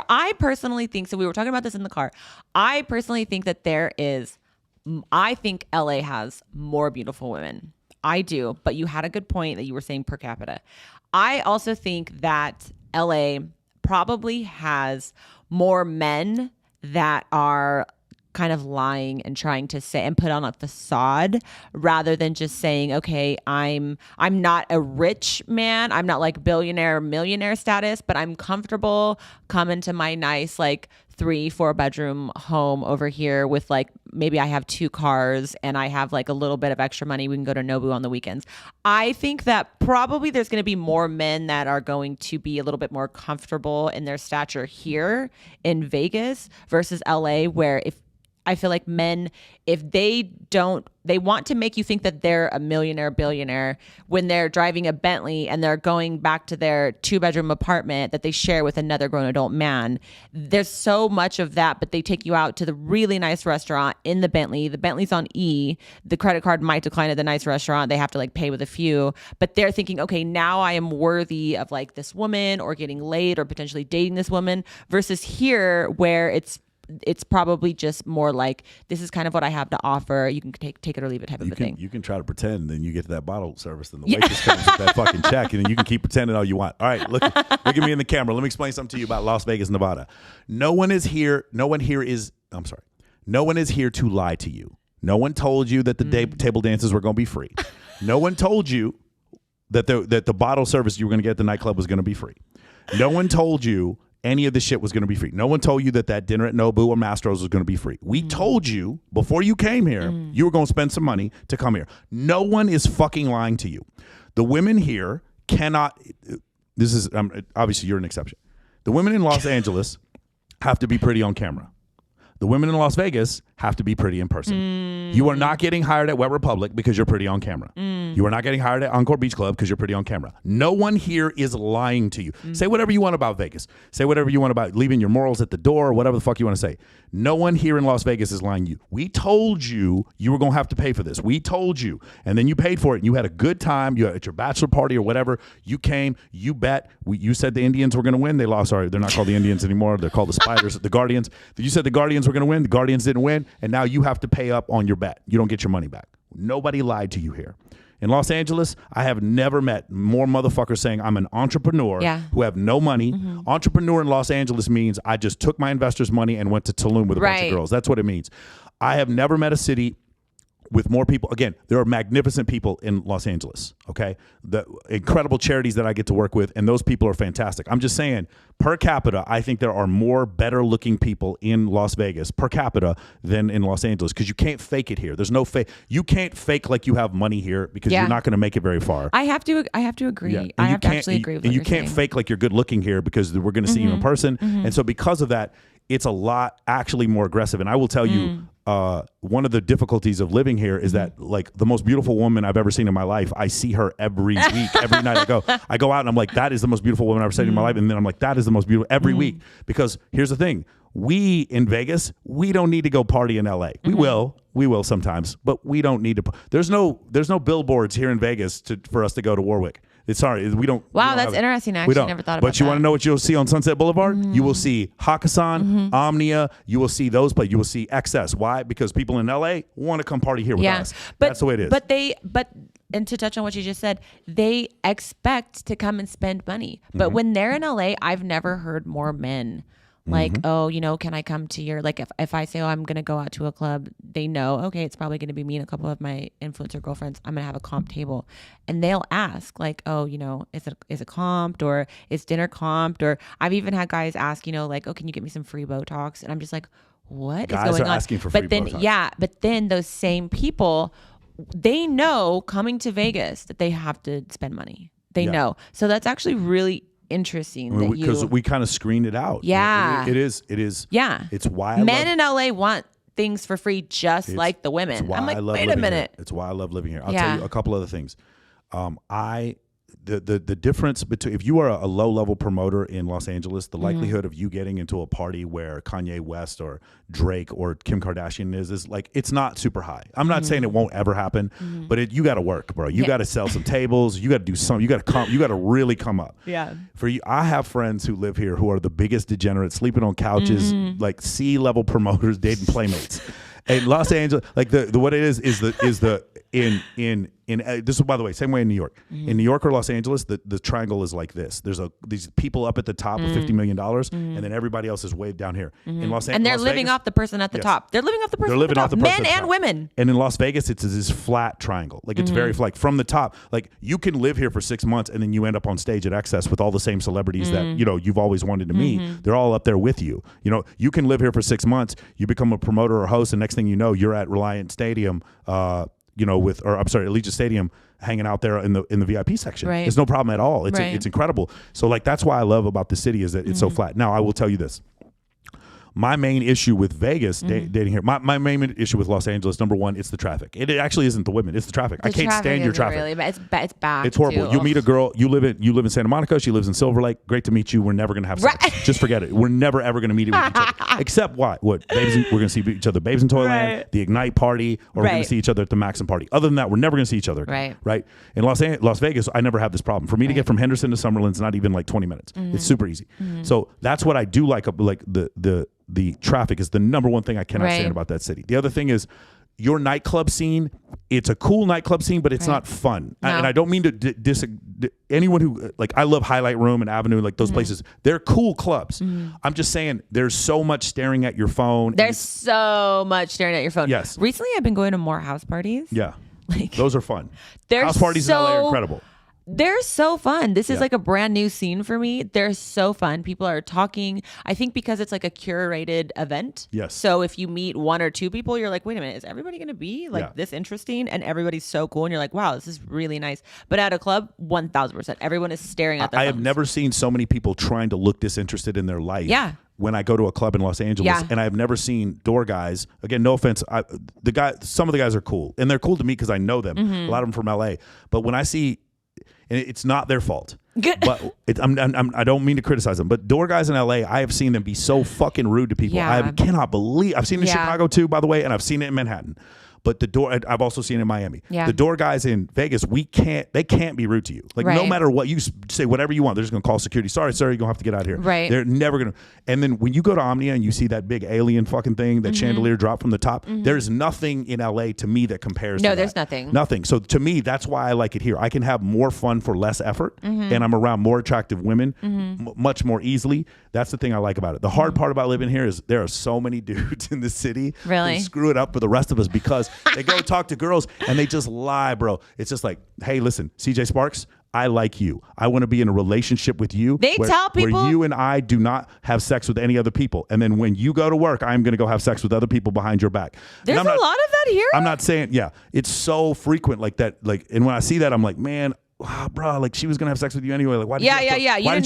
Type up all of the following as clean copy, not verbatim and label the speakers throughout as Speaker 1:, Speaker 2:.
Speaker 1: I personally think, so we were talking about this in the car. I personally think that I think LA has more beautiful women. I do, but you had a good point that you were saying per capita. I also think that LA probably has more men that are kind of lying and trying to say and put on a facade rather than just saying, okay, I'm not a rich man. I'm not like billionaire, millionaire status, but I'm comfortable coming to my nice like 3-4 bedroom home over here with like, maybe I have 2 cars and I have like a little bit of extra money. We can go to Nobu on the weekends. I think that probably there's going to be more men that are going to be a little bit more comfortable in their stature here in Vegas versus LA, where I feel like men, if they want to make you think that they're a millionaire, billionaire when they're driving a Bentley and they're going back to their 2-bedroom apartment that they share with another grown adult man. There's so much of that, but they take you out to the really nice restaurant in the Bentley. The Bentley's on E. The credit card might decline at the nice restaurant. They have to like pay with a few, but they're thinking, okay, now I am worthy of like this woman or getting laid or potentially dating this woman versus here where it's probably just more like, this is kind of what I have to offer. You can take it or leave it type of a thing.
Speaker 2: You can try to pretend, and then you get to that bottle service, and the waitress comes with that fucking check, and then you can keep pretending all you want. All right, look at me in the camera. Let me explain something to you about Las Vegas, Nevada. No one is here to lie to you. No one told you that the table dances were going to be free. No one told you that the bottle service you were going to get at the nightclub was going to be free. No one told you any of the shit was going to be free. No one told you that dinner at Nobu or Mastro's was going to be free. We told you before you came here, you were going to spend some money to come here. No one is fucking lying to you. The women here cannot, this is, obviously you're an exception. The women in Los Angeles have to be pretty on camera. The women in Las Vegas have to be pretty in person. You are not getting hired at Wet Republic because you're pretty on camera. You are not getting hired at Encore Beach Club because you're pretty on camera. No one here is lying to you. Say whatever you want about Vegas. Say whatever you want about leaving your morals at the door or whatever the fuck you want to say. No one here in Las Vegas is lying to you. We told you you were going to have to pay for this. We told you. And then you paid for it and you had a good time. You at your bachelor party or whatever. You came. You bet. You said the Indians were going to win. They lost. Sorry, they're not called the Indians anymore. They're called the Spiders, the Guardians. You said the Guardians were going to win. The Guardians didn't win. And now you have to pay up on your bet. You don't get your money back. Nobody lied to you here. In Los Angeles, I have never met more motherfuckers saying I'm an entrepreneur who have no money. Entrepreneur in Los Angeles means I just took my investors' money and went to Tulum with a bunch of girls. That's what it means. I have never met a city with more people. Again, there are magnificent people in Los Angeles, okay? The incredible charities that I get to work with, and those people are fantastic. I'm just saying, per capita, I think there are more better-looking people in Las Vegas per capita than in Los Angeles because you can't fake it here. There's no fake. You can't fake like you have money here because you're not going to make it very far.
Speaker 1: I have to agree. Yeah. I have to actually agree with what you're saying.
Speaker 2: And you can't fake like you're good-looking here because we're going to see you in person. And so because of that, it's a lot actually more aggressive. And I will tell you, one of the difficulties of living here is that like the most beautiful woman I've ever seen in my life, I see her every week. Every night I go out and I'm like, that is the most beautiful woman I've ever seen in my life. And then I'm like, that is the most beautiful every week. Because here's the thing. We in Vegas, we don't need to go party in LA. We will sometimes, but we don't need to. There's no billboards here in Vegas for us to go to Warwick. Sorry, we don't.
Speaker 1: Wow, that's interesting. I actually never thought about that.
Speaker 2: But you want to know what you'll see on Sunset Boulevard? You will see Hakkasan, Omnia. You will see those places. You will see XS. Why? Because people in LA want to come party here with us. That's the way it is.
Speaker 1: And to touch on what you just said, they expect to come and spend money. But when they're in LA, I've never heard more men like, oh, can I come to your, like if I say, oh, I'm going to go out to a club, they know, okay, it's probably going to be me and a couple of my influencer girlfriends. I'm going to have a comp table. And they'll ask like, oh, is it comped or is dinner comped? Or I've even had guys ask, like, oh, can you get me some free Botox? And I'm just like, what
Speaker 2: guys
Speaker 1: is going on?
Speaker 2: Asking for free Botox.
Speaker 1: But then those same people, they know coming to Vegas that they have to spend money. They know. So that's actually really interesting
Speaker 2: because we kind of screened it out.
Speaker 1: Yeah,
Speaker 2: it is.
Speaker 1: Yeah,
Speaker 2: it's why
Speaker 1: men in LA want things for free, just like the women. I'm like, wait a minute.
Speaker 2: It's why I love living here. I'll tell you a couple other things. I the difference between if you are a low level promoter in Los Angeles, the likelihood of you getting into a party where Kanye West or Drake or Kim Kardashian is like, it's not super high. I'm not saying it won't ever happen, but you got to work, bro. You got to sell some tables. You got to do something. You got to really come up.
Speaker 1: Yeah.
Speaker 2: For you, I have friends who live here who are the biggest degenerates, sleeping on couches, like C-level promoters dating playmates. In Los Angeles, like the what it is the in this is, by the way, same way in New York. In New York or Los Angeles, the triangle is like this. There's these people up at the top with $50 million, and then everybody else is way down here. In Los Angeles,
Speaker 1: and they're living
Speaker 2: Vegas,
Speaker 1: off the person at the top. They're living off the person.
Speaker 2: They're living
Speaker 1: at
Speaker 2: off
Speaker 1: the
Speaker 2: the
Speaker 1: top.
Speaker 2: person
Speaker 1: Men
Speaker 2: at the
Speaker 1: and
Speaker 2: top.
Speaker 1: women.
Speaker 2: And in Las Vegas, it's this flat triangle. Like it's very like from the top. Like you can live here for 6 months, and then you end up on stage at Excess with all the same celebrities that you've always wanted to meet. They're all up there with you. You can live here for 6 months. You become a promoter or host, and next thing you know, you're at Reliant Stadium. Allegiant Stadium, hanging out there in the VIP section.
Speaker 1: Right.
Speaker 2: There's no problem at all. It's
Speaker 1: Right.
Speaker 2: it's incredible. So like that's why I love about the city is that it's so flat. Now I will tell you this. My main issue with Vegas dating here, my main issue with Los Angeles, number one, it's the traffic. It actually isn't the women, it's the traffic. I can't stand your traffic.
Speaker 1: Really, but it's bad.
Speaker 2: It's horrible.
Speaker 1: Too.
Speaker 2: You meet a girl. You live in Santa Monica. She lives in Silver Lake. Great to meet you. We're never gonna have sex.
Speaker 1: Right.
Speaker 2: Just forget it. We're never ever gonna meet with each other. Except what? We're gonna see each other. Babes in Toyland,
Speaker 1: Right.
Speaker 2: the Ignite party, or we're gonna
Speaker 1: Right.
Speaker 2: see each other at the Maxim party. Other than that, we're never gonna see each other.
Speaker 1: Right.
Speaker 2: Right. In Las Vegas, I never have this problem. For me to get from Henderson to Summerlin's not even like 20 minutes. It's super easy. So that's what I do like the traffic is the number one thing I cannot stand about that city. The other thing is your nightclub scene. It's a cool nightclub scene, but it's not fun.
Speaker 1: No.
Speaker 2: And I don't mean to anyone who like, I love Highlight Room and Avenue, like those places. They're cool clubs. I'm just saying there's so much staring at your phone.
Speaker 1: There's so much staring at your phone.
Speaker 2: Yes.
Speaker 1: Recently, I've been going to more house parties.
Speaker 2: Yeah.
Speaker 1: Like
Speaker 2: Those are fun.
Speaker 1: they're
Speaker 2: House parties in LA are incredible.
Speaker 1: They're so fun. This is
Speaker 2: Yeah.
Speaker 1: like a brand new scene for me. They're so fun. People are talking. I think because it's like a curated event.
Speaker 2: Yes.
Speaker 1: So if you meet one or two people, you're like, wait a minute, is everybody going to be like this interesting? And everybody's so cool. And you're like, wow, this is really nice. But at a club, 1000%. Everyone is staring at their
Speaker 2: I
Speaker 1: phones.
Speaker 2: have never seen so many people trying to look disinterested in their life.
Speaker 1: Yeah.
Speaker 2: When I go to a club in Los Angeles,
Speaker 1: Yeah.
Speaker 2: and I have never seen door guys. Again, no offense, some of the guys are cool, and they're cool to me because I know them. A lot of them from LA. But when I see, and it's not their fault, but I don't mean to criticize them. But door guys in LA, I have seen them be so fucking rude to people.
Speaker 1: Yeah.
Speaker 2: I cannot believe. I've seen it in
Speaker 1: Yeah.
Speaker 2: Chicago too, by the way, and I've seen it in Manhattan. But I've also seen it in Miami.
Speaker 1: Yeah.
Speaker 2: The door guys in Vegas, they can't be rude to you. Like no
Speaker 1: Right.
Speaker 2: matter what, you say whatever you want. They're just gonna call security. Sorry, sir, you're gonna have to get out of here.
Speaker 1: Right.
Speaker 2: They're never gonna. And then when you go to Omnia and you see that big alien fucking thing, that chandelier drop from the top, there's nothing in LA to me that compares.
Speaker 1: No,
Speaker 2: to
Speaker 1: there's
Speaker 2: that.
Speaker 1: nothing.
Speaker 2: Nothing. So to me, that's why I like it here. I can have more fun for less effort, and I'm around more attractive women much more easily. That's the thing I like about it. The hard part about living here is there are so many dudes in the city
Speaker 1: Really?
Speaker 2: who screw it up for the rest of us because they go talk to girls and they just lie, bro. It's just like, hey, listen, CJ Sparxx, I like you. I want to be in a relationship with you.
Speaker 1: They tell people-
Speaker 2: where you and I do not have sex with any other people. And then when you go to work, I'm going to go have sex with other people behind your back.
Speaker 1: There's a lot of that here.
Speaker 2: I'm not saying, yeah, it's so frequent like that. Like, and when I see that, I'm like, man, bro, like she was gonna have sex with you anyway. Like, why did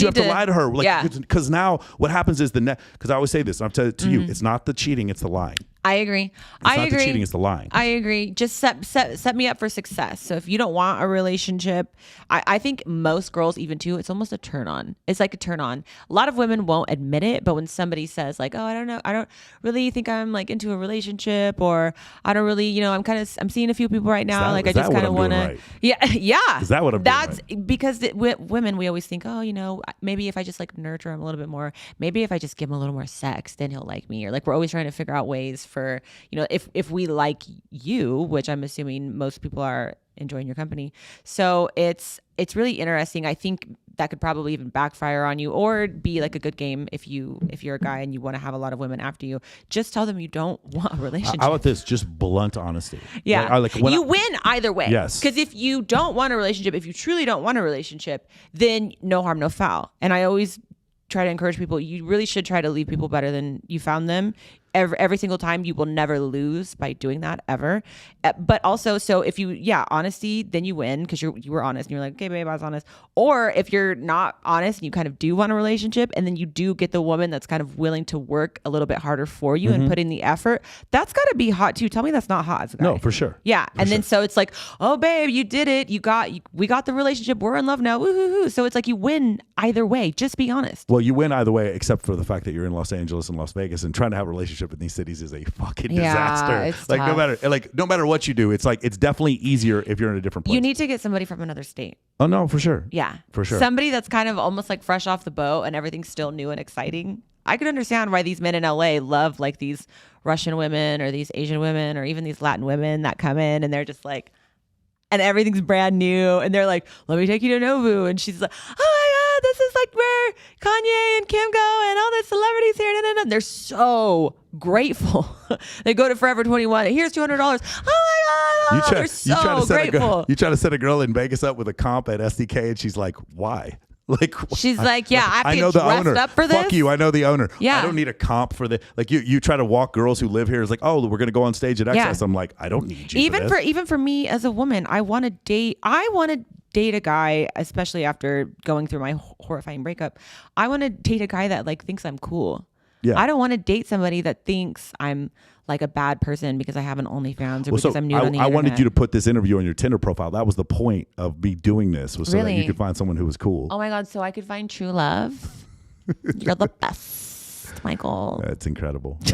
Speaker 2: you have to lie to her? Like, because now what happens is because I always say this, and I've said it to you, it's not the cheating, it's the lying.
Speaker 1: I agree.
Speaker 2: It's not the cheating, it's the lying.
Speaker 1: I agree. Just set me up for success. So if you don't want a relationship, I think most girls, even too, it's almost a turn on. It's like a turn on. A lot of women won't admit it, but when somebody says like, oh, I don't know, I don't really think I'm like into a relationship, or I don't really, I'm seeing a few people right now. I just kind of want to, yeah.
Speaker 2: Is that what I'm doing
Speaker 1: That's because women, we always think, oh, maybe if I just like nurture him a little bit more, maybe if I just give him a little more sex, then he'll like me. Or like we're always trying to figure out ways for, if we like you, which I'm assuming most people are enjoying your company. So it's really interesting. I think that could probably even backfire on you, or be like a good game if you're a guy and you want to have a lot of women after you. Just tell them you don't want a relationship.
Speaker 2: How about this? Just blunt honesty.
Speaker 1: Yeah. You win either way.
Speaker 2: Yes.
Speaker 1: Because if you don't want a relationship, if you truly don't want a relationship, then no harm, no foul. And I always try to encourage people, you really should try to leave people better than you found them. every single time. You will never lose by doing that ever. But also, so if you, honesty, then you win because you were honest and you're like, okay, babe, I was honest. Or if you're not honest and you kind of do want a relationship and then you do get the woman that's kind of willing to work a little bit harder for you and put in the effort, that's got to be hot too. Tell me that's not hot as a guy.
Speaker 2: No, for sure.
Speaker 1: Yeah. And then so it's like, oh, babe, you did it. We got the relationship. We're in love now. Woo-hoo-hoo. So it's like you win either way. Just be honest.
Speaker 2: Well, you win either way, except for the fact that you're in Los Angeles and Las Vegas, and trying to have a relationship in these cities is a fucking disaster.
Speaker 1: It's
Speaker 2: like
Speaker 1: tough.
Speaker 2: no matter what you do, it's definitely easier if you're in a different place.
Speaker 1: You need to get somebody from another state.
Speaker 2: Oh no, for sure.
Speaker 1: Yeah,
Speaker 2: for sure.
Speaker 1: Somebody that's kind of almost like fresh off the boat and everything's still new and exciting. I could understand why these men in LA love like these Russian women or these Asian women or even these Latin women that come in and they're just like, and everything's brand new and they're like, let me take you to Nobu, and she's like, oh my god, this is like where Kanye and Kim go and all the celebrities here. And they're so grateful. They go to Forever 21. Here's $200. Oh my god, they're so grateful.
Speaker 2: You try to set a girl in Vegas up with a comp at SDK, and she's like, why? Like
Speaker 1: she's like, yeah, I
Speaker 2: know
Speaker 1: have to
Speaker 2: the
Speaker 1: get
Speaker 2: owner.
Speaker 1: dressed up for this.
Speaker 2: Fuck you, I know the owner.
Speaker 1: Yeah.
Speaker 2: I don't need a comp for the like. You try to walk girls who live here. It's like, oh, we're gonna go on stage at Excess. I'm like, I don't need you.
Speaker 1: Even for me as a woman, I want to date a guy, especially after going through my horrifying breakup. I want to date a guy that like thinks I'm cool.
Speaker 2: Yeah.
Speaker 1: I don't want to date somebody that thinks I'm like a bad person because I have an OnlyFans or because I'm new on the internet.
Speaker 2: I wanted you to put this interview on your Tinder profile. That was the point of me doing this, was so that you could find someone who was cool.
Speaker 1: Oh my God, so I could find true love. You're the best, Michael.
Speaker 2: That's incredible.